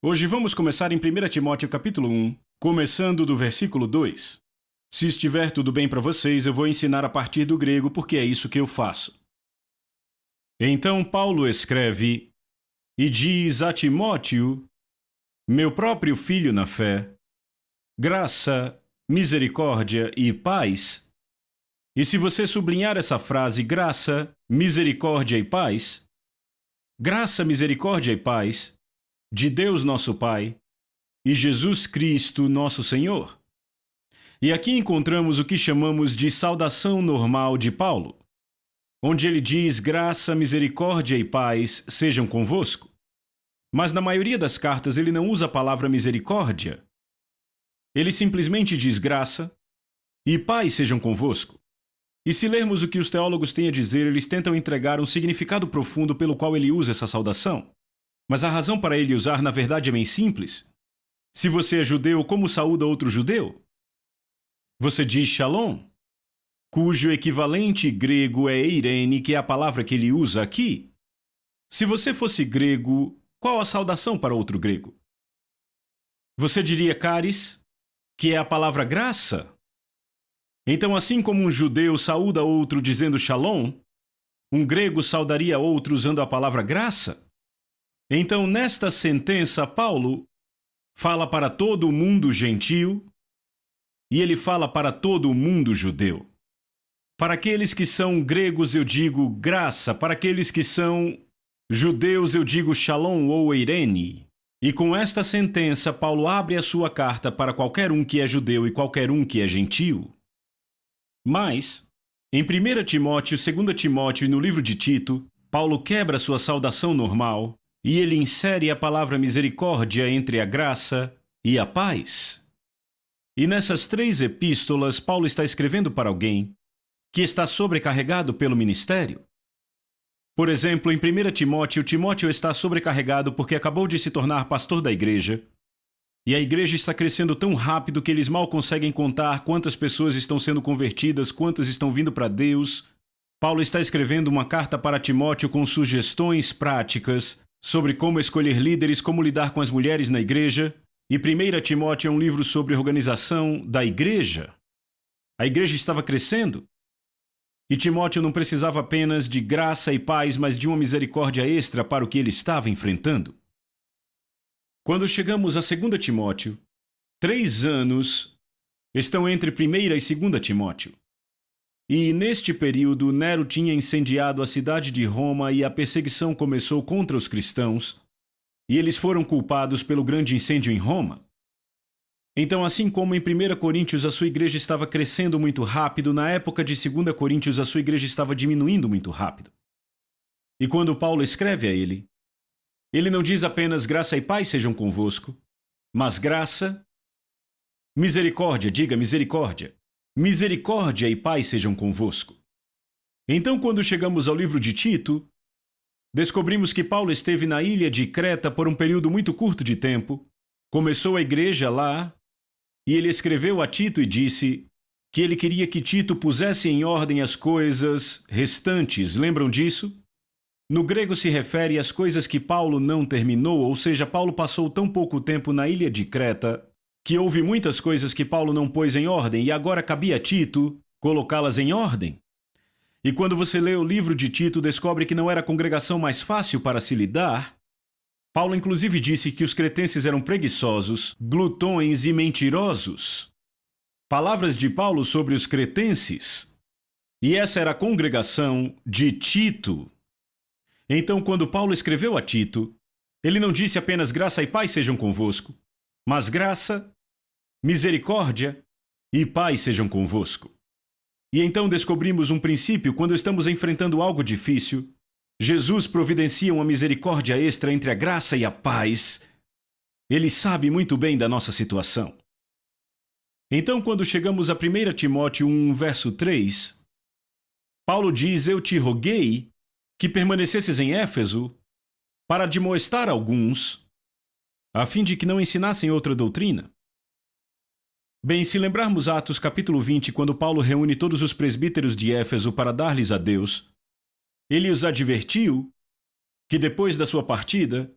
Hoje vamos começar em 1 Timóteo capítulo 1, começando do versículo 2. Se estiver tudo bem para vocês, eu vou ensinar a partir do grego porque é isso que eu faço. Então Paulo escreve e diz a Timóteo, meu próprio filho na fé, graça, misericórdia e paz. E se você sublinhar essa frase, graça, misericórdia e paz, graça, misericórdia e paz, de Deus nosso Pai e Jesus Cristo nosso Senhor. E aqui encontramos o que chamamos de saudação normal de Paulo, onde ele diz graça, misericórdia e paz sejam convosco. Mas na maioria das cartas ele não usa a palavra misericórdia. Ele simplesmente diz graça e paz sejam convosco. E se lermos o que os teólogos têm a dizer, eles tentam entregar um significado profundo pelo qual ele usa essa saudação. Mas a razão para ele usar, na verdade, é bem simples. Se você é judeu, como saúda outro judeu? Você diz shalom, cujo equivalente grego é eirene, que é a palavra que ele usa aqui. Se você fosse grego, qual a saudação para outro grego? Você diria charis, que é a palavra graça? Então, assim como um judeu saúda outro dizendo shalom, um grego saudaria outro usando a palavra graça? Então, nesta sentença, Paulo fala para todo o mundo gentil e ele fala para todo o mundo judeu. Para aqueles que são gregos, eu digo graça. Para aqueles que são judeus, eu digo shalom ou eirene. E com esta sentença, Paulo abre a sua carta para qualquer um que é judeu e qualquer um que é gentil. Mas, em 1 Timóteo, 2 Timóteo e no livro de Tito, Paulo quebra sua saudação normal e ele insere a palavra misericórdia entre a graça e a paz. E nessas três epístolas, Paulo está escrevendo para alguém que está sobrecarregado pelo ministério. Por exemplo, em 1 Timóteo, Timóteo está sobrecarregado porque acabou de se tornar pastor da igreja, e a igreja está crescendo tão rápido que eles mal conseguem contar quantas pessoas estão sendo convertidas, quantas estão vindo para Deus. Paulo está escrevendo uma carta para Timóteo com sugestões práticas sobre como escolher líderes, como lidar com as mulheres na igreja. E 1 Timóteo é um livro sobre organização da igreja. A igreja estava crescendo. E Timóteo não precisava apenas de graça e paz, mas de uma misericórdia extra para o que ele estava enfrentando. Quando chegamos a 2 Timóteo, 3 anos estão entre 1 e 2 Timóteo. E neste período, Nero tinha incendiado a cidade de Roma e a perseguição começou contra os cristãos, e eles foram culpados pelo grande incêndio em Roma. Então, assim como em 1 Coríntios a sua igreja estava crescendo muito rápido, na época de 2 Coríntios a sua igreja estava diminuindo muito rápido. E quando Paulo escreve a ele não diz apenas graça e paz sejam convosco, mas graça, misericórdia, diga misericórdia. Misericórdia e paz sejam convosco. Então, quando chegamos ao livro de Tito, descobrimos que Paulo esteve na ilha de Creta por um período muito curto de tempo, começou a igreja lá, e ele escreveu a Tito e disse que ele queria que Tito pusesse em ordem as coisas restantes. Lembram disso? No grego se refere às coisas que Paulo não terminou, ou seja, Paulo passou tão pouco tempo na ilha de Creta que houve muitas coisas que Paulo não pôs em ordem e agora cabia a Tito colocá-las em ordem. E quando você lê o livro de Tito, descobre que não era a congregação mais fácil para se lidar. Paulo inclusive disse que os cretenses eram preguiçosos, glutões e mentirosos. Palavras de Paulo sobre os cretenses. E essa era a congregação de Tito. Então, quando Paulo escreveu a Tito, ele não disse apenas graça e paz sejam convosco, mas graça, misericórdia e paz sejam convosco. E então descobrimos um princípio: quando estamos enfrentando algo difícil, Jesus providencia uma misericórdia extra entre a graça e a paz. Ele sabe muito bem da nossa situação. Então, quando chegamos a 1 Timóteo 1, verso 3, Paulo diz: eu te roguei que permanecesses em Éfeso para admoestar alguns, a fim de que não ensinassem outra doutrina. Bem, se lembrarmos Atos capítulo 20, quando Paulo reúne todos os presbíteros de Éfeso para dar-lhes a Deus, ele os advertiu que depois da sua partida,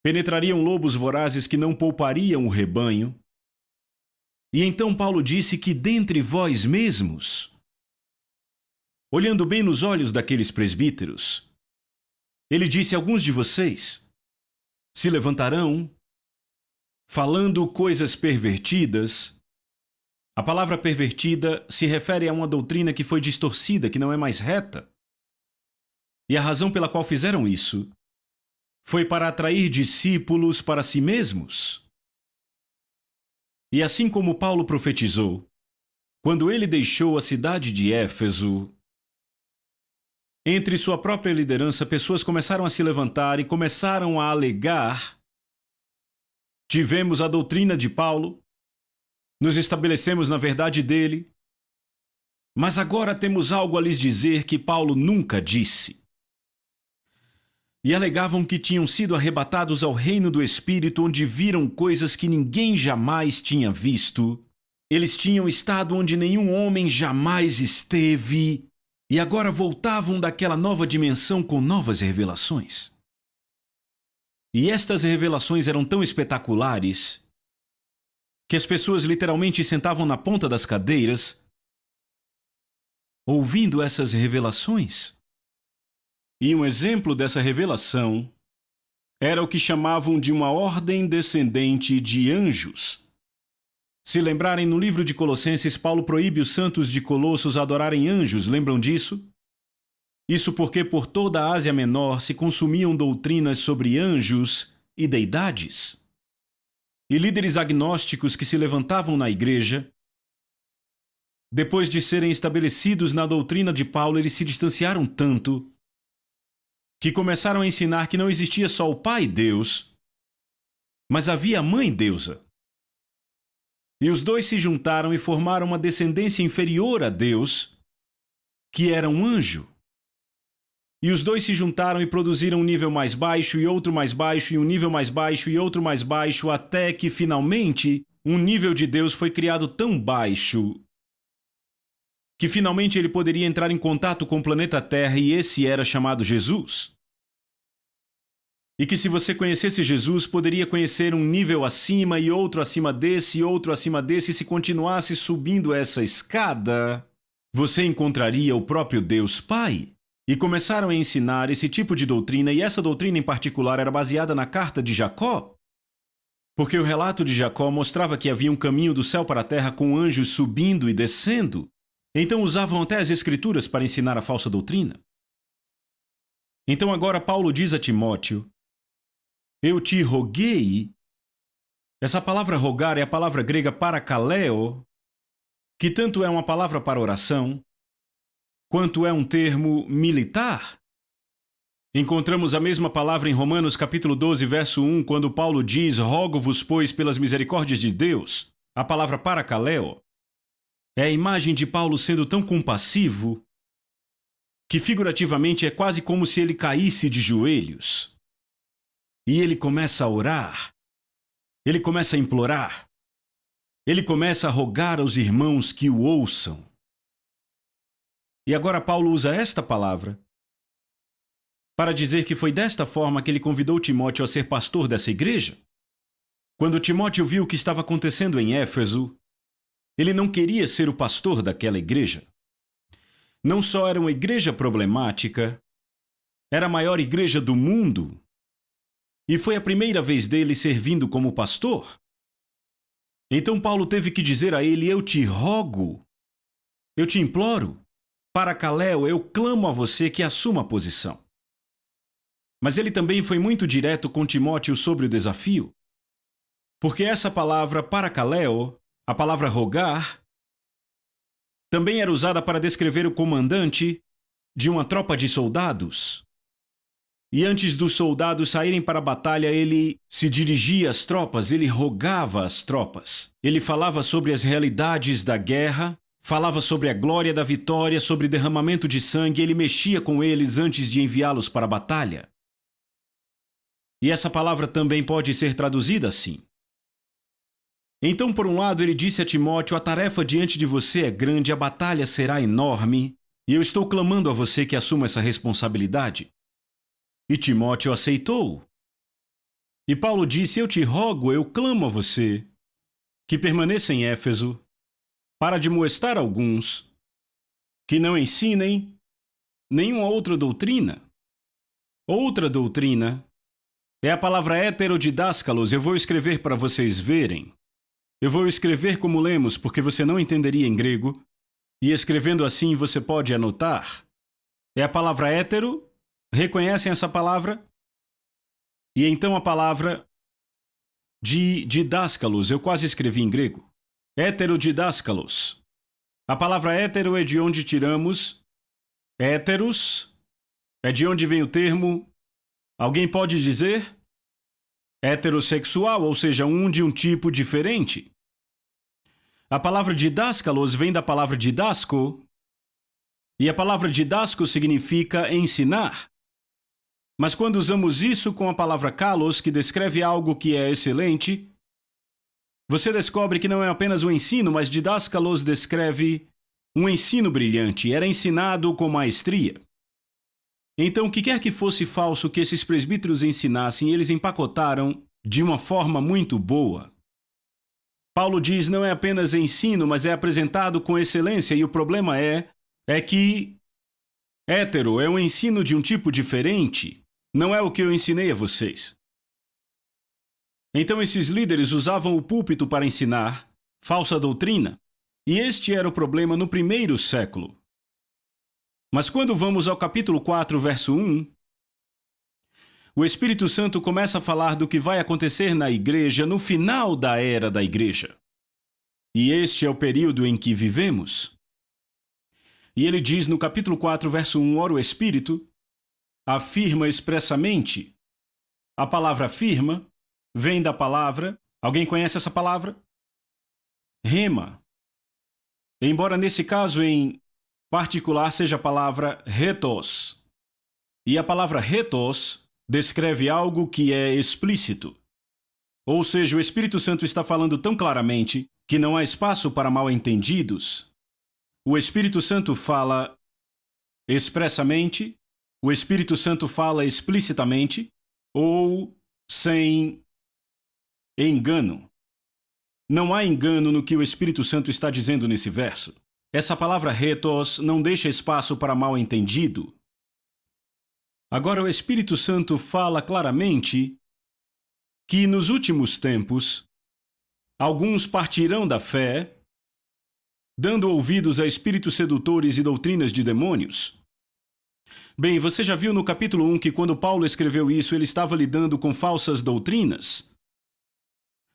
Penetrariam lobos vorazes que não poupariam o rebanho. E então Paulo disse que dentre vós mesmos, olhando bem nos olhos daqueles presbíteros, ele disse: alguns de vocês se levantarão falando coisas pervertidas. A palavra pervertida se refere a uma doutrina que foi distorcida, que não é mais reta. E a razão pela qual fizeram isso foi para atrair discípulos para si mesmos. E assim como Paulo profetizou, quando ele deixou a cidade de Éfeso, entre sua própria liderança, pessoas começaram a se levantar e começaram a alegar: tivemos a doutrina de Paulo, nos estabelecemos na verdade dele, mas agora temos algo a lhes dizer que Paulo nunca disse. E alegavam que tinham sido arrebatados ao reino do Espírito, onde viram coisas que ninguém jamais tinha visto. Eles tinham estado onde nenhum homem jamais esteve, e agora voltavam daquela nova dimensão com novas revelações. E estas revelações eram tão espetaculares que as pessoas literalmente sentavam na ponta das cadeiras, ouvindo essas revelações. E um exemplo dessa revelação era o que chamavam de uma ordem descendente de anjos. Se lembrarem, no livro de Colossenses, Paulo proíbe os santos de Colossos a adorarem anjos, lembram disso? Isso porque por toda a Ásia Menor se consumiam doutrinas sobre anjos e deidades. E líderes agnósticos que se levantavam na igreja, depois de serem estabelecidos na doutrina de Paulo, eles se distanciaram tanto que começaram a ensinar que não existia só o Pai Deus, mas havia a Mãe Deusa. E os dois se juntaram e formaram uma descendência inferior a Deus, que era um anjo. E os dois se juntaram e produziram um nível mais baixo e outro mais baixo e um nível mais baixo e outro mais baixo, até que, finalmente, um nível de Deus foi criado tão baixo que, finalmente, ele poderia entrar em contato com o planeta Terra, e esse era chamado Jesus. E que, se você conhecesse Jesus, poderia conhecer um nível acima e outro acima desse e outro acima desse, e se continuasse subindo essa escada, você encontraria o próprio Deus Pai. E começaram a ensinar esse tipo de doutrina, e essa doutrina em particular era baseada na carta de Jacó. Porque o relato de Jacó mostrava que havia um caminho do céu para a terra com anjos subindo e descendo. Então usavam até as escrituras para ensinar a falsa doutrina. Então agora Paulo diz a Timóteo: eu te roguei. Essa palavra rogar é a palavra grega parakaleo, que tanto é uma palavra para oração, quanto é um termo militar. Encontramos a mesma palavra em Romanos capítulo 12, verso 1, quando Paulo diz: rogo-vos, pois, pelas misericórdias de Deus. A palavra parakaleo é a imagem de Paulo sendo tão compassivo que, figurativamente, é quase como se ele caísse de joelhos. E ele começa a orar, ele começa a implorar, ele começa a rogar aos irmãos que o ouçam. E agora Paulo usa esta palavra para dizer que foi desta forma que ele convidou Timóteo a ser pastor dessa igreja. Quando Timóteo viu o que estava acontecendo em Éfeso, ele não queria ser o pastor daquela igreja. Não só era uma igreja problemática, era a maior igreja do mundo. E foi a primeira vez dele servindo como pastor. Então Paulo teve que dizer a ele: eu te rogo, eu te imploro, parakaleo, eu clamo a você que assuma a posição. Mas ele também foi muito direto com Timóteo sobre o desafio. Porque essa palavra parakaleo, a palavra rogar, também era usada para descrever o comandante de uma tropa de soldados. E antes dos soldados saírem para a batalha, ele se dirigia às tropas, ele rogava às tropas. Ele falava sobre as realidades da guerra, falava sobre a glória da vitória, sobre derramamento de sangue, ele mexia com eles antes de enviá-los para a batalha. E essa palavra também pode ser traduzida assim. Então, por um lado, ele disse a Timóteo: a tarefa diante de você é grande, a batalha será enorme, e eu estou clamando a você que assuma essa responsabilidade. E Timóteo aceitou. E Paulo disse: eu te rogo, eu clamo a você, que permaneça em Éfeso, para admoestar alguns, que não ensinem nenhuma outra doutrina. Outra doutrina é a palavra heterodidáskalos. Eu vou escrever para vocês verem. Eu vou escrever como lemos, porque você não entenderia em grego, e escrevendo assim você pode anotar. É a palavra hétero. Reconhecem essa palavra? E então a palavra didáskalos. Eu quase escrevi em grego. Heterodidáskalos. A palavra hétero é de onde tiramos héteros. É de onde vem o termo. Alguém pode dizer? Heterossexual, ou seja, de um tipo diferente. A palavra didáskalos vem da palavra didasco, e a palavra didasco significa ensinar. Mas quando usamos isso com a palavra kalos, que descreve algo que é excelente, você descobre que não é apenas um ensino, mas didáskalos descreve um ensino brilhante, era ensinado com maestria. Então, o que quer que fosse falso que esses presbíteros ensinassem, eles empacotaram de uma forma muito boa. Paulo diz, não é apenas ensino, mas é apresentado com excelência, e o problema é que hétero é um ensino de um tipo diferente. Não é o que eu ensinei a vocês. Então esses líderes usavam o púlpito para ensinar falsa doutrina, e este era o problema no primeiro século. Mas quando vamos ao capítulo 4, verso 1, o Espírito Santo começa a falar do que vai acontecer na igreja no final da era da igreja. E este é o período em que vivemos. E ele diz no capítulo 4, verso 1, ora o Espírito afirma expressamente. A palavra afirma vem da palavra, alguém conhece essa palavra? Rema. Embora nesse caso em particular seja a palavra retos. E a palavra retos descreve algo que é explícito. Ou seja, o Espírito Santo está falando tão claramente que não há espaço para mal-entendidos. O Espírito Santo fala expressamente, o Espírito Santo fala explicitamente ou sem engano. Não há engano no que o Espírito Santo está dizendo nesse verso. Essa palavra retos não deixa espaço para mal-entendido. Agora o Espírito Santo fala claramente que nos últimos tempos, alguns partirão da fé, dando ouvidos a espíritos sedutores e doutrinas de demônios. Bem, você já viu no capítulo 1 que quando Paulo escreveu isso, ele estava lidando com falsas doutrinas?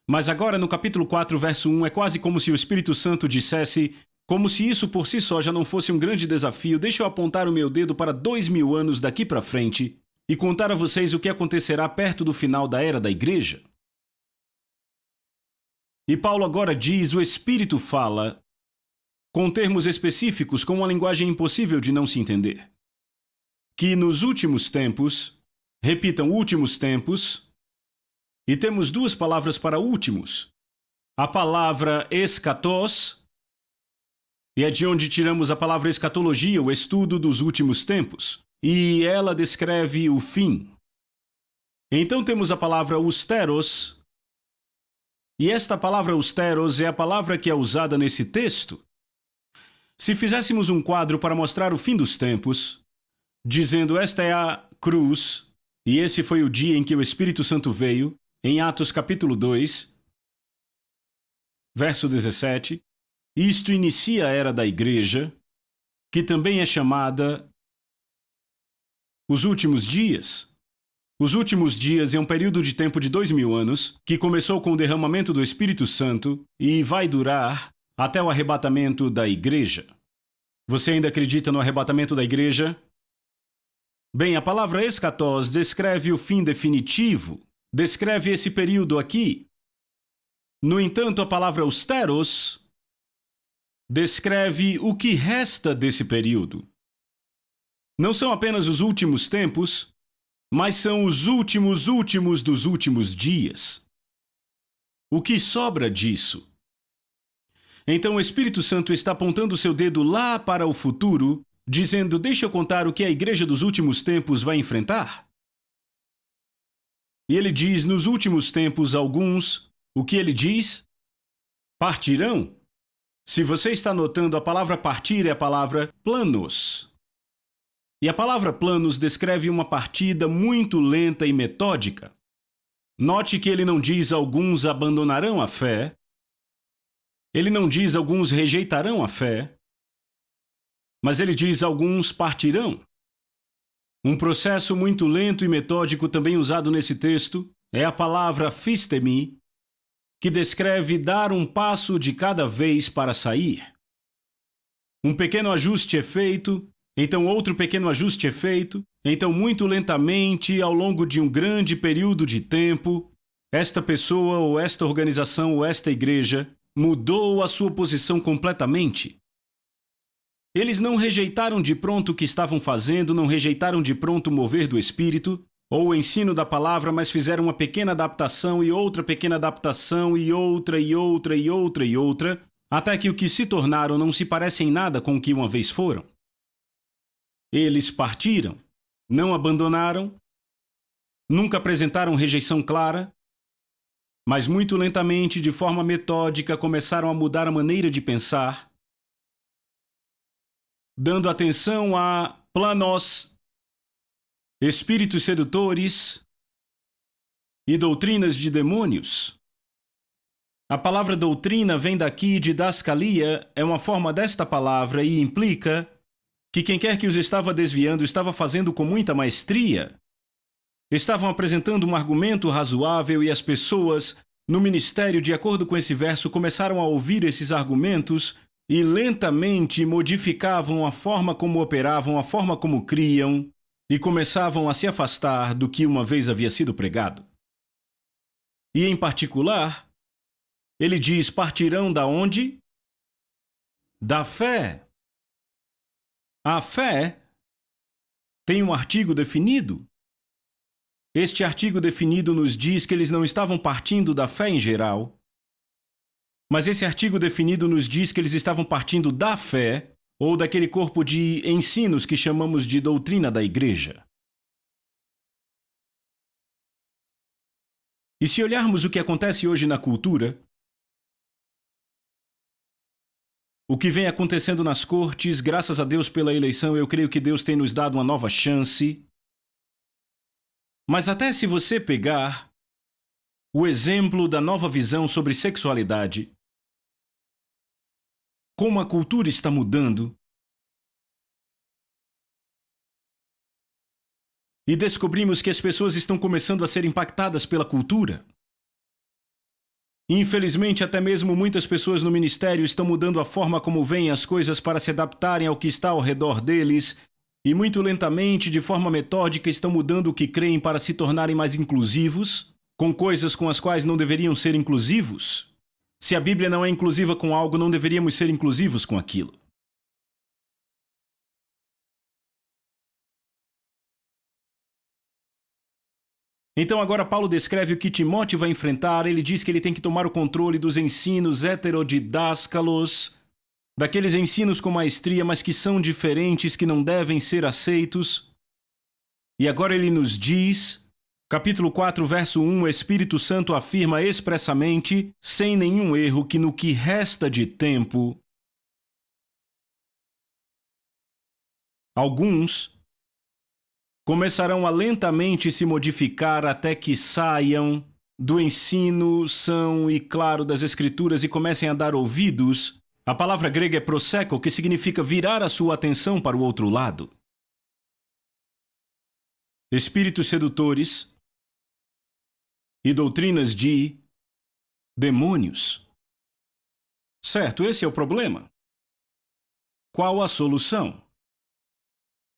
Mas agora no capítulo 4, verso 1, é quase como se o Espírito Santo dissesse, como se isso por si só já não fosse um grande desafio, deixa eu apontar o meu dedo para 2000 anos daqui para frente e contar a vocês o que acontecerá perto do final da era da igreja. E Paulo agora diz, o Espírito fala, com termos específicos, com uma linguagem impossível de não se entender, que nos últimos tempos, repitam, últimos tempos, e temos duas palavras para últimos. A palavra eschatos, e é de onde tiramos a palavra escatologia, o estudo dos últimos tempos, e ela descreve o fim. Então temos a palavra austeros, e esta palavra austeros é a palavra que é usada nesse texto. Se fizéssemos um quadro para mostrar o fim dos tempos, dizendo esta é a cruz, e esse foi o dia em que o Espírito Santo veio, em Atos capítulo 2, verso 17, isto inicia a era da igreja, que também é chamada os últimos dias. Os últimos dias é um período de tempo de 2000 anos, que começou com o derramamento do Espírito Santo e vai durar até o arrebatamento da igreja. Você ainda acredita no arrebatamento da igreja? Bem, a palavra eschatos descreve o fim definitivo, descreve esse período aqui. No entanto, a palavra austeros descreve o que resta desse período. Não são apenas os últimos tempos, mas são os últimos dos últimos dias. O que sobra disso? Então o Espírito Santo está apontando seu dedo lá para o futuro, dizendo, deixa eu contar o que a igreja dos últimos tempos vai enfrentar. E ele diz, nos últimos tempos, alguns, o que ele diz? Partirão. Se você está notando, a palavra partir é a palavra planos. E a palavra planos descreve uma partida muito lenta e metódica. Note que ele não diz alguns abandonarão a fé. Ele não diz alguns rejeitarão a fé. Mas ele diz alguns partirão. Um processo muito lento e metódico também usado nesse texto é a palavra fistemi, que descreve dar um passo de cada vez para sair. Um pequeno ajuste é feito, então outro pequeno ajuste é feito, então muito lentamente, ao longo de um grande período de tempo, esta pessoa ou esta organização ou esta igreja mudou a sua posição completamente. Eles não rejeitaram de pronto o que estavam fazendo, não rejeitaram de pronto o mover do Espírito, ou o ensino da palavra, mas fizeram uma pequena adaptação e outra pequena adaptação e outra e outra e outra e outra, até que o que se tornaram não se parece em nada com o que uma vez foram. Eles partiram, não abandonaram, nunca apresentaram rejeição clara, mas muito lentamente, de forma metódica, começaram a mudar a maneira de pensar, dando atenção a planos, espíritos sedutores e doutrinas de demônios. A palavra doutrina vem daqui de dascalia, é uma forma desta palavra e implica que quem quer que os estava desviando estava fazendo com muita maestria. Estavam apresentando um argumento razoável e as pessoas, no ministério, de acordo com esse verso, começaram a ouvir esses argumentos e lentamente modificavam a forma como operavam, a forma como criam, e começavam a se afastar do que uma vez havia sido pregado. E, em particular, ele diz, partirão da onde? Da fé. A fé tem um artigo definido. Este artigo definido nos diz que eles não estavam partindo da fé em geral, mas esse artigo definido nos diz que eles estavam partindo da fé, ou daquele corpo de ensinos que chamamos de doutrina da igreja. E se olharmos o que acontece hoje na cultura, o que vem acontecendo nas cortes, graças a Deus pela eleição, eu creio que Deus tem nos dado uma nova chance. Mas até se você pegar o exemplo da nova visão sobre sexualidade, como a cultura está mudando, e descobrimos que as pessoas estão começando a ser impactadas pela cultura. Infelizmente, até mesmo muitas pessoas no ministério estão mudando a forma como veem as coisas para se adaptarem ao que está ao redor deles, e muito lentamente, de forma metódica, estão mudando o que creem para se tornarem mais inclusivos, com coisas com as quais não deveriam ser inclusivos. Se a Bíblia não é inclusiva com algo, não deveríamos ser inclusivos com aquilo. Então agora Paulo descreve o que Timóteo vai enfrentar. Ele diz que ele tem que tomar o controle dos ensinos heterodidáscalos, daqueles ensinos com maestria, mas que são diferentes, que não devem ser aceitos. E agora ele nos diz, capítulo 4, verso 1, o Espírito Santo afirma expressamente, sem nenhum erro, que no que resta de tempo, alguns começarão a lentamente se modificar até que saiam do ensino são e claro das Escrituras e comecem a dar ouvidos. A palavra grega é proseko, que significa virar a sua atenção para o outro lado. Espíritos sedutores e doutrinas de demônios. Certo, esse é o problema. Qual a solução?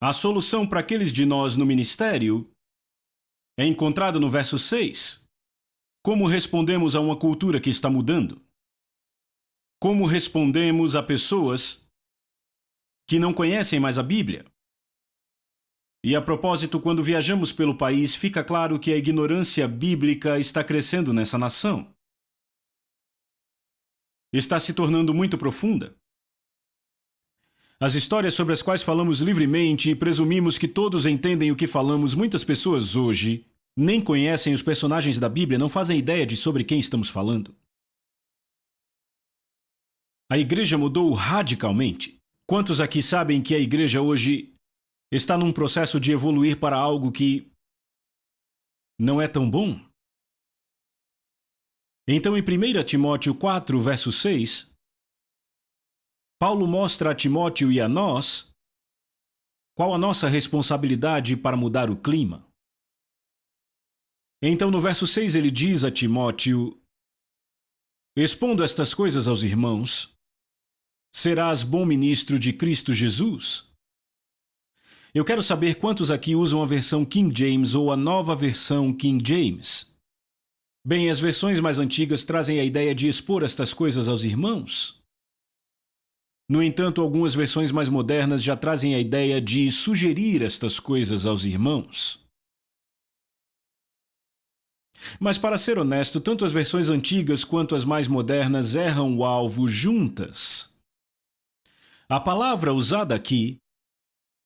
A solução para aqueles de nós no ministério é encontrada no verso 6. Como respondemos a uma cultura que está mudando? Como respondemos a pessoas que não conhecem mais a Bíblia? E a propósito, quando viajamos pelo país, fica claro que a ignorância bíblica está crescendo nessa nação. Está se tornando muito profunda. As histórias sobre as quais falamos livremente e presumimos que todos entendem o que falamos, muitas pessoas hoje nem conhecem os personagens da Bíblia, não fazem ideia de sobre quem estamos falando. A igreja mudou radicalmente. Quantos aqui sabem que a igreja hoje está num processo de evoluir para algo que não é tão bom? Então, em 1 Timóteo 4, verso 6, Paulo mostra a Timóteo e a nós qual a nossa responsabilidade para mudar o clima. Então, no verso 6, ele diz a Timóteo: expondo estas coisas aos irmãos, serás bom ministro de Cristo Jesus. Eu quero saber quantos aqui usam a versão King James ou a nova versão King James. Bem, as versões mais antigas trazem a ideia de expor estas coisas aos irmãos. No entanto, algumas versões mais modernas já trazem a ideia de sugerir estas coisas aos irmãos. Mas, para ser honesto, tanto as versões antigas quanto as mais modernas erram o alvo juntas. A palavra usada aqui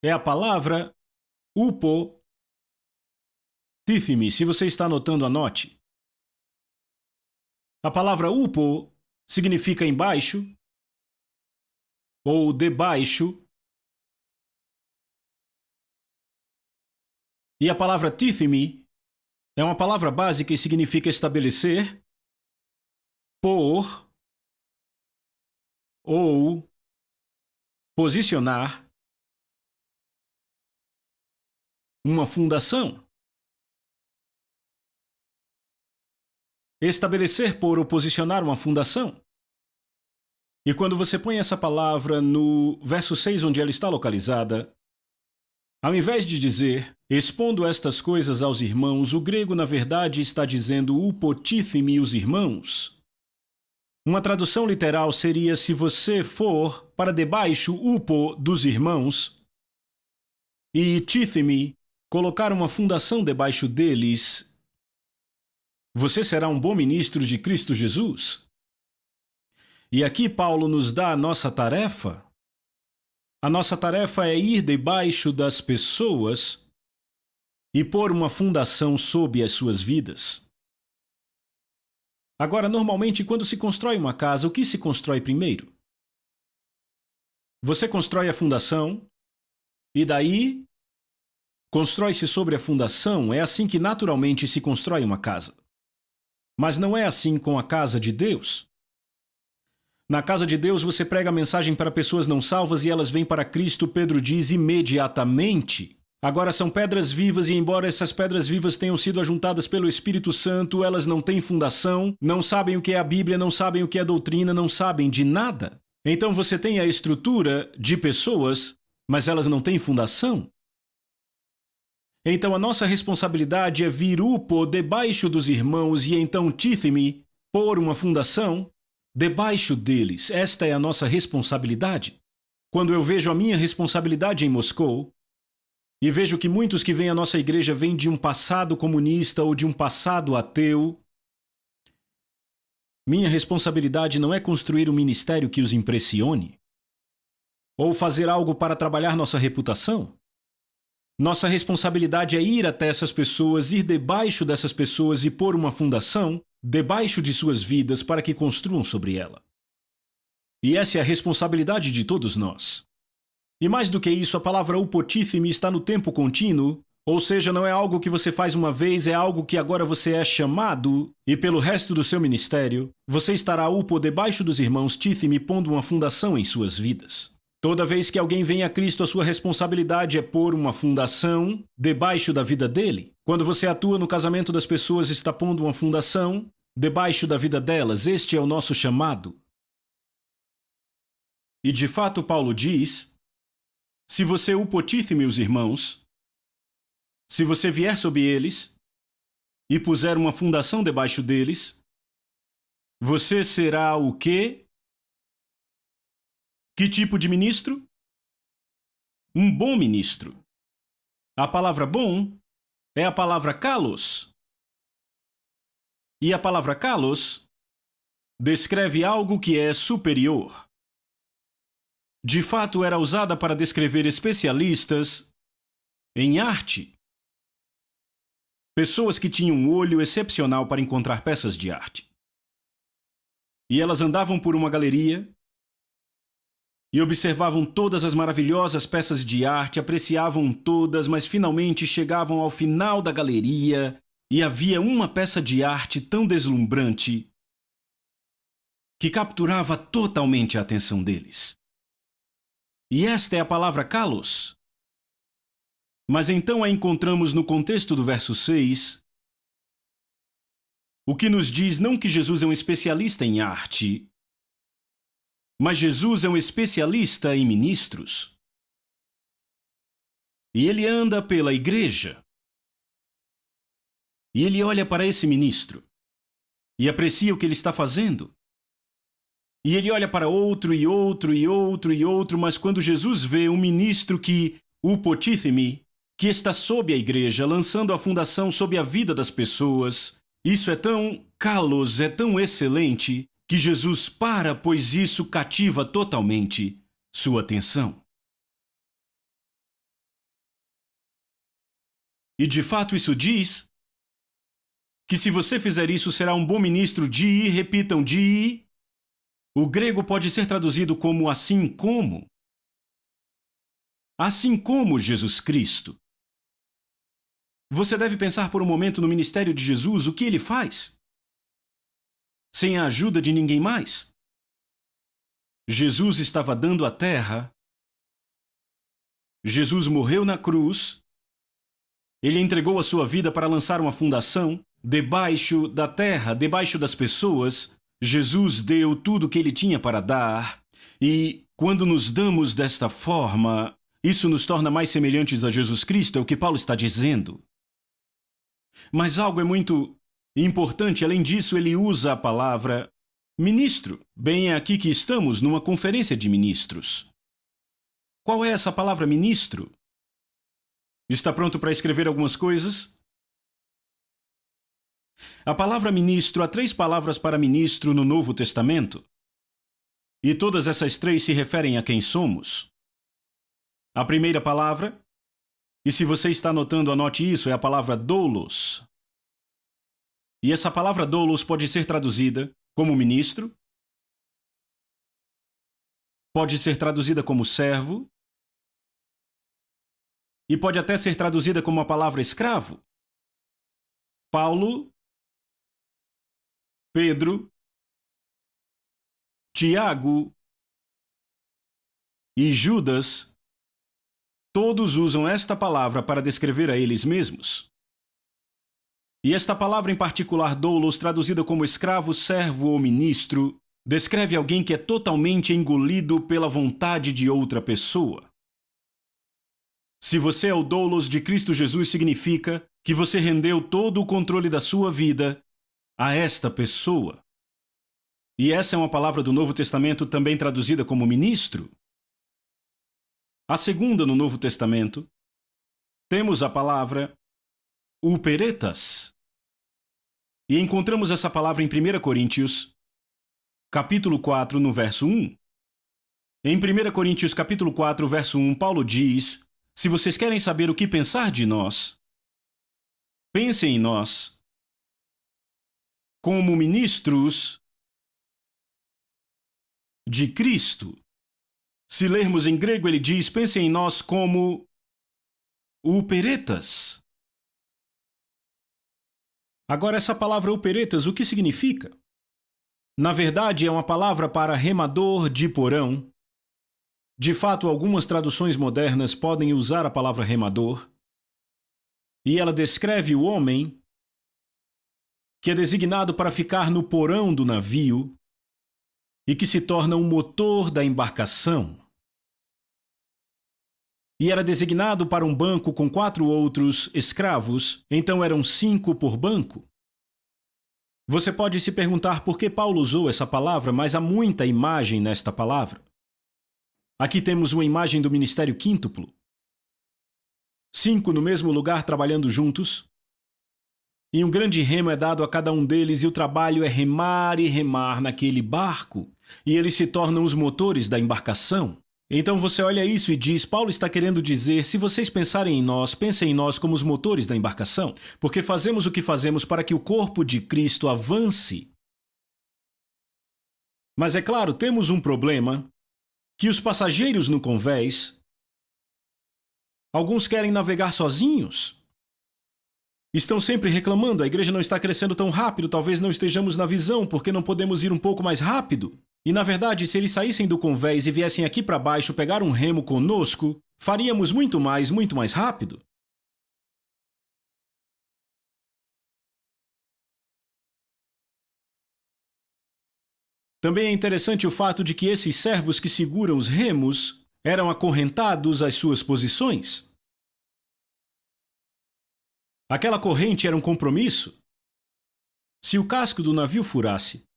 é a palavra upotithemi. Se você está anotando, anote. A palavra upo significa embaixo ou debaixo. E a palavra tithemi é uma palavra básica e significa estabelecer, pôr ou posicionar uma fundação. Estabelecer, pôr ou posicionar uma fundação. E quando você põe essa palavra no verso 6, onde ela está localizada, ao invés de dizer, expondo estas coisas aos irmãos, o grego, na verdade, está dizendo upotithemi, os irmãos. Uma tradução literal seria: se você for para debaixo, upo, dos irmãos, e tithemi, colocar uma fundação debaixo deles, você será um bom ministro de Cristo Jesus. E aqui Paulo nos dá a nossa tarefa. A nossa tarefa é ir debaixo das pessoas e pôr uma fundação sob as suas vidas. Agora, normalmente, quando se constrói uma casa, o que se constrói primeiro? Você constrói a fundação e daí constrói-se sobre a fundação. É assim que naturalmente se constrói uma casa. Mas não é assim com a casa de Deus. Na casa de Deus, você prega a mensagem para pessoas não salvas e elas vêm para Cristo, Pedro diz, imediatamente. Agora são pedras vivas e, embora essas pedras vivas tenham sido ajuntadas pelo Espírito Santo, elas não têm fundação, não sabem o que é a Bíblia, não sabem o que é doutrina, não sabem de nada. Então você tem a estrutura de pessoas, mas elas não têm fundação. Então a nossa responsabilidade é vir upo debaixo dos irmãos e então tithemi, pôr uma fundação debaixo deles. Esta é a nossa responsabilidade. Quando eu vejo a minha responsabilidade em Moscou e vejo que muitos que vêm à nossa igreja vêm de um passado comunista ou de um passado ateu, minha responsabilidade não é construir um ministério que os impressione ou fazer algo para trabalhar nossa reputação. Nossa responsabilidade é ir até essas pessoas, ir debaixo dessas pessoas e pôr uma fundação debaixo de suas vidas para que construam sobre ela. E essa é a responsabilidade de todos nós. E mais do que isso, a palavra upotithemi está no tempo contínuo, ou seja, não é algo que você faz uma vez, é algo que agora você é chamado, e pelo resto do seu ministério, você estará upo debaixo dos irmãos tithemi, pondo uma fundação em suas vidas. Toda vez que alguém vem a Cristo, a sua responsabilidade é pôr uma fundação debaixo da vida dele. Quando você atua no casamento das pessoas, está pondo uma fundação debaixo da vida delas. Este é o nosso chamado. E de fato Paulo diz, se você upotithemi os irmãos, se você vier sobre eles e puser uma fundação debaixo deles, você será o quê? Que tipo de ministro? Um bom ministro. A palavra bom é a palavra kalos. E a palavra kalos descreve algo que é superior. De fato, era usada para descrever especialistas em arte. Pessoas que tinham um olho excepcional para encontrar peças de arte. E elas andavam por uma galeria e observavam todas as maravilhosas peças de arte, apreciavam todas, mas finalmente chegavam ao final da galeria e havia uma peça de arte tão deslumbrante que capturava totalmente a atenção deles. E esta é a palavra kalos. Mas então a encontramos no contexto do verso 6, o que nos diz não que Jesus é um especialista em arte, mas Jesus é um especialista em ministros. E ele anda pela igreja. E ele olha para esse ministro e aprecia o que ele está fazendo. E ele olha para outro e outro e outro e outro, mas quando Jesus vê um ministro que, o Potithemi, que está sob a igreja, lançando a fundação sobre a vida das pessoas, isso é tão kalos, é tão excelente, que Jesus para, pois isso cativa totalmente sua atenção. E de fato isso diz que se você fizer isso será um bom ministro de ir, repitam, de ir. O grego pode ser traduzido como assim como. Assim como Jesus Cristo. Você deve pensar por um momento no ministério de Jesus, o que ele faz? Sem a ajuda de ninguém mais. Jesus estava dando a terra. Jesus morreu na cruz. Ele entregou a sua vida para lançar uma fundação debaixo da terra, debaixo das pessoas. Jesus deu tudo o que ele tinha para dar. E quando nos damos desta forma, isso nos torna mais semelhantes a Jesus Cristo, é o que Paulo está dizendo. Mas algo é muito importante, além disso, ele usa a palavra ministro. Bem, é aqui que estamos, numa conferência de ministros. Qual é essa palavra ministro? Está pronto para escrever algumas coisas? A palavra ministro, há 3 palavras para ministro no Novo Testamento. E todas essas 3 se referem a quem somos. A primeira palavra, e se você está anotando, anote isso, é a palavra doulos. E essa palavra doulos pode ser traduzida como ministro, pode ser traduzida como servo, e pode até ser traduzida como a palavra escravo. Paulo, Pedro, Tiago e Judas, todos usam esta palavra para descrever a eles mesmos. E esta palavra em particular, doulos, traduzida como escravo, servo ou ministro, descreve alguém que é totalmente engolido pela vontade de outra pessoa. Se você é o doulos de Cristo Jesus, significa que você rendeu todo o controle da sua vida a esta pessoa. E essa é uma palavra do Novo Testamento também traduzida como ministro. A segunda no Novo Testamento, temos a palavra uperetas. E encontramos essa palavra em 1 Coríntios, capítulo 4, no verso 1. Em 1 Coríntios, capítulo 4, verso 1, Paulo diz: se vocês querem saber o que pensar de nós, pensem em nós como ministros de Cristo. Se lermos em grego, ele diz: pensem em nós como uperetas. Agora, essa palavra uperetas, o que significa? Na verdade, é uma palavra para remador de porão. De fato, algumas traduções modernas podem usar a palavra remador. E ela descreve o homem que é designado para ficar no porão do navio e que se torna um motor da embarcação. E era designado para um banco com 4 outros escravos, então eram 5 por banco. Você pode se perguntar por que Paulo usou essa palavra, mas há muita imagem nesta palavra. Aqui temos uma imagem do ministério quíntuplo. 5 no mesmo lugar trabalhando juntos. E um grande remo é dado a cada um deles e o trabalho é remar e remar naquele barco. E eles se tornam os motores da embarcação. Então você olha isso e diz, Paulo está querendo dizer, se vocês pensarem em nós, pensem em nós como os motores da embarcação, porque fazemos o que fazemos para que o corpo de Cristo avance. Mas é claro, temos um problema, que os passageiros no convés, alguns querem navegar sozinhos. Estão sempre reclamando, a igreja não está crescendo tão rápido, talvez não estejamos na visão, porque não podemos ir um pouco mais rápido. E na verdade, se eles saíssem do convés e viessem aqui para baixo pegar um remo conosco, faríamos muito mais rápido. Também é interessante o fato de que esses servos que seguram os remos eram acorrentados às suas posições. Aquela corrente era um compromisso. Se o casco do navio furasse,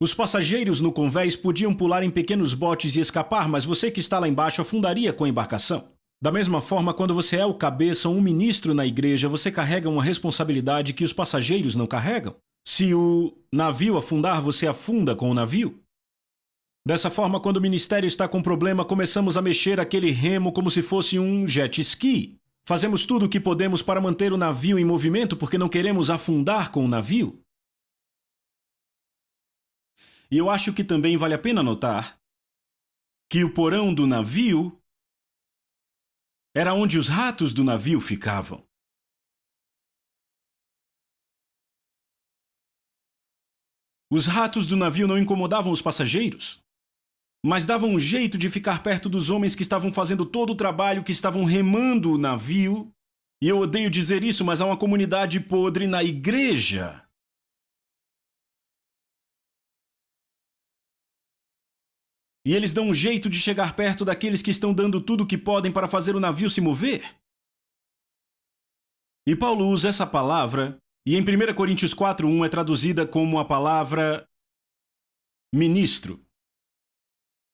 os passageiros no convés podiam pular em pequenos botes e escapar, mas você que está lá embaixo afundaria com a embarcação. Da mesma forma, quando você é o cabeça ou um ministro na igreja, você carrega uma responsabilidade que os passageiros não carregam. Se o navio afundar, você afunda com o navio. Dessa forma, quando o ministério está com problema, começamos a mexer aquele remo como se fosse um jet ski. Fazemos tudo o que podemos para manter o navio em movimento porque não queremos afundar com o navio. E eu acho que também vale a pena notar que o porão do navio era onde os ratos do navio ficavam. Os ratos do navio não incomodavam os passageiros, mas davam um jeito de ficar perto dos homens que estavam fazendo todo o trabalho, que estavam remando o navio. E eu odeio dizer isso, mas há uma comunidade podre na igreja. E eles dão um jeito de chegar perto daqueles que estão dando tudo o que podem para fazer o navio se mover. E Paulo usa essa palavra, e em 1 Coríntios 4:1 é traduzida como a palavra ministro.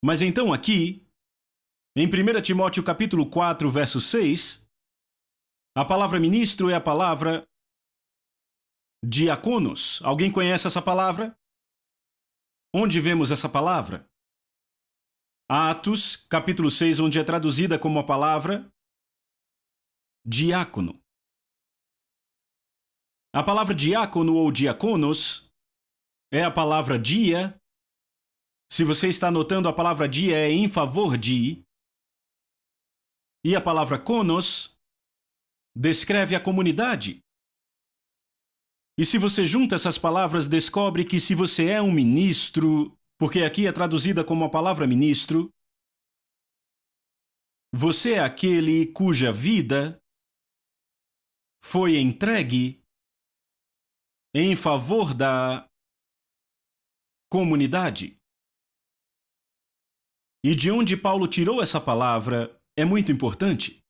Mas então aqui, em 1 Timóteo capítulo 4, verso 6, a palavra ministro é a palavra diaconos. Alguém conhece essa palavra? Onde vemos essa palavra? Atos, capítulo 6, onde é traduzida como a palavra diácono. A palavra diácono ou diaconos é a palavra dia. Se você está anotando, a palavra dia é em favor de. E a palavra konos descreve a comunidade. E se você junta essas palavras, descobre que se você é um ministro, porque aqui é traduzida como a palavra ministro, você é aquele cuja vida foi entregue em favor da comunidade. E de onde Paulo tirou essa palavra é muito importante.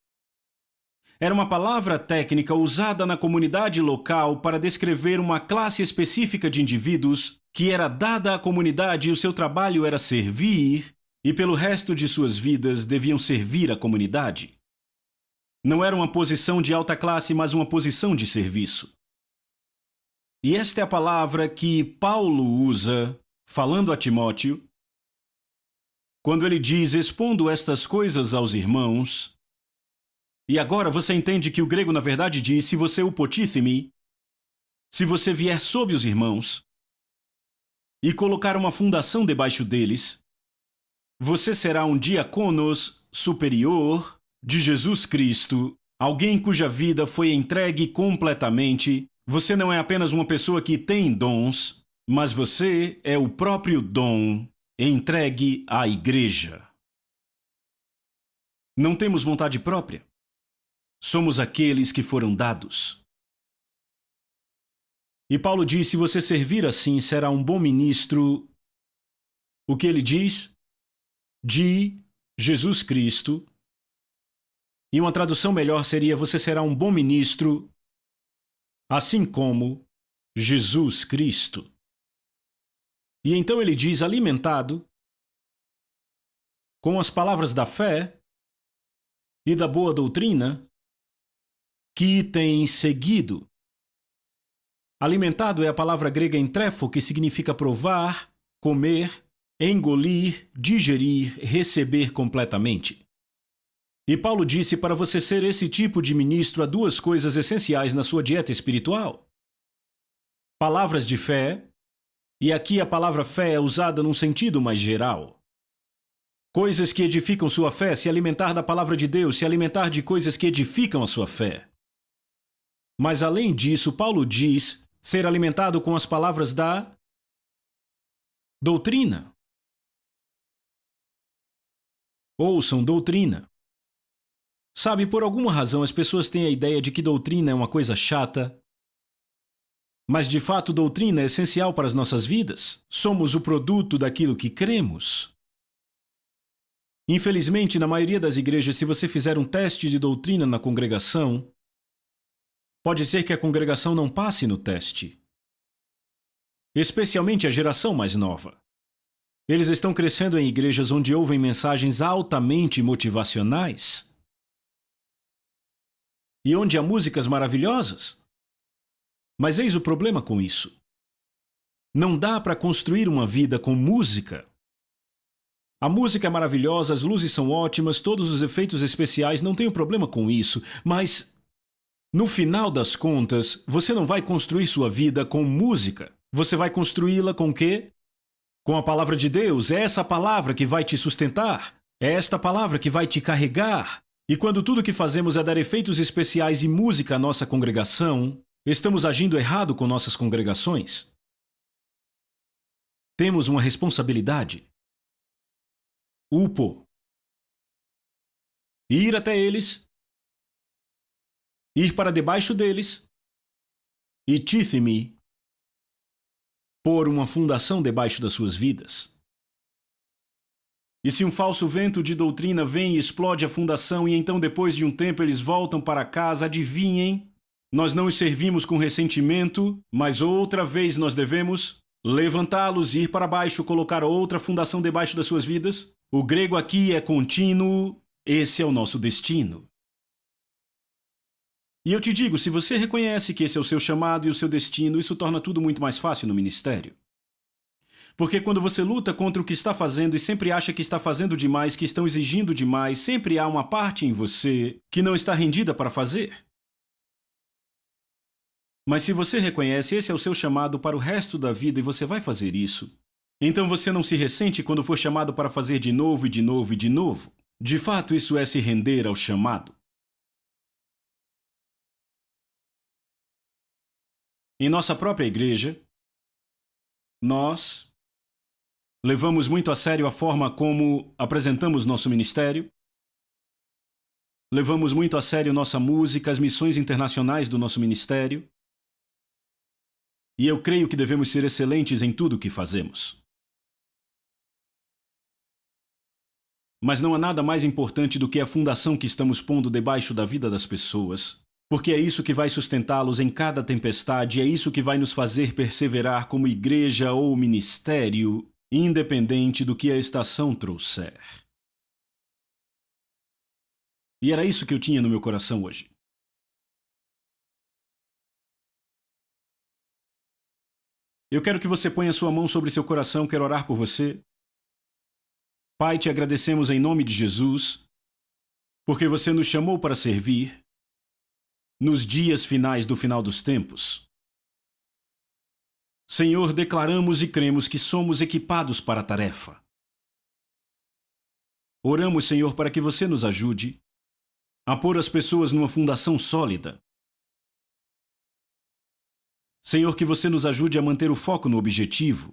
Era uma palavra técnica usada na comunidade local para descrever uma classe específica de indivíduos que era dada à comunidade e o seu trabalho era servir, e pelo resto de suas vidas deviam servir a comunidade. Não era uma posição de alta classe, mas uma posição de serviço. E esta é a palavra que Paulo usa, falando a Timóteo, quando ele diz, expondo estas coisas aos irmãos. E agora você entende que o grego na verdade diz, se você upotithemi, se você vier sob os irmãos e colocar uma fundação debaixo deles, você será um diaconos superior de Jesus Cristo, alguém cuja vida foi entregue completamente. Você não é apenas uma pessoa que tem dons, mas você é o próprio dom entregue à igreja. Não temos vontade própria. Somos aqueles que foram dados. E Paulo diz, se você servir assim, será um bom ministro. O que ele diz? De Jesus Cristo. E uma tradução melhor seria, você será um bom ministro, assim como Jesus Cristo. E então ele diz, alimentado com as palavras da fé e da boa doutrina que tem seguido. Alimentado é a palavra grega entrefo, que significa provar, comer, engolir, digerir, receber completamente. E Paulo disse para você ser esse tipo de ministro há duas coisas essenciais na sua dieta espiritual: palavras de fé, e aqui a palavra fé é usada num sentido mais geral. Coisas que edificam sua fé, se alimentar da palavra de Deus, se alimentar de coisas que edificam a sua fé. Mas além disso, Paulo diz ser alimentado com as palavras da doutrina. Ouçam doutrina. Sabe, por alguma razão as pessoas têm a ideia de que doutrina é uma coisa chata. Mas de fato, doutrina é essencial para as nossas vidas. Somos o produto daquilo que cremos. Infelizmente, na maioria das igrejas, se você fizer um teste de doutrina na congregação, pode ser que a congregação não passe no teste. Especialmente a geração mais nova. Eles estão crescendo em igrejas onde ouvem mensagens altamente motivacionais. E onde há músicas maravilhosas. Mas eis o problema com isso. Não dá para construir uma vida com música. A música é maravilhosa, as luzes são ótimas, todos os efeitos especiais, não tenho problema com isso, mas no final das contas, você não vai construir sua vida com música. Você vai construí-la com o quê? Com a palavra de Deus. É essa palavra que vai te sustentar. É esta palavra que vai te carregar. E quando tudo que fazemos é dar efeitos especiais e música à nossa congregação, estamos agindo errado com nossas congregações. Temos uma responsabilidade. Upo. Ir até eles. Ir para debaixo deles. E tithemi. Pôr uma fundação debaixo das suas vidas. E se um falso vento de doutrina vem e explode a fundação e então depois de um tempo eles voltam para casa, adivinhem, nós não os servimos com ressentimento, mas outra vez nós devemos levantá-los, ir para baixo, colocar outra fundação debaixo das suas vidas. O grego aqui é contínuo, esse é o nosso destino. E eu te digo, se você reconhece que esse é o seu chamado e o seu destino, isso torna tudo muito mais fácil no ministério. Porque quando você luta contra o que está fazendo e sempre acha que está fazendo demais, que estão exigindo demais, sempre há uma parte em você que não está rendida para fazer. Mas se você reconhece esse é o seu chamado para o resto da vida e você vai fazer isso, então você não se ressente quando for chamado para fazer de novo e de novo e de novo. De fato, isso é se render ao chamado. Em nossa própria igreja, nós levamos muito a sério a forma como apresentamos nosso ministério. Levamos muito a sério nossa música, as missões internacionais do nosso ministério. E eu creio que devemos ser excelentes em tudo o que fazemos. Mas não há nada mais importante do que a fundação que estamos pondo debaixo da vida das pessoas, porque é isso que vai sustentá-los em cada tempestade, é isso que vai nos fazer perseverar como igreja ou ministério, independente do que a estação trouxer. E era isso que eu tinha no meu coração hoje. Eu quero que você ponha sua mão sobre seu coração, quero orar por você. Pai, te agradecemos em nome de Jesus, porque você nos chamou para servir nos dias finais do final dos tempos. Senhor, declaramos e cremos que somos equipados para a tarefa. Oramos, Senhor, para que você nos ajude a pôr as pessoas numa fundação sólida. Senhor, que você nos ajude a manter o foco no objetivo.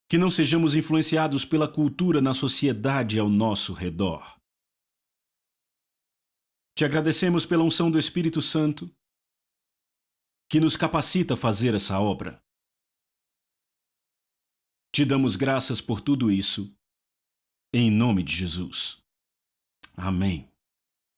Que não sejamos influenciados pela cultura na sociedade ao nosso redor. Te agradecemos pela unção do Espírito Santo, que nos capacita a fazer essa obra. Te damos graças por tudo isso, em nome de Jesus. Amém.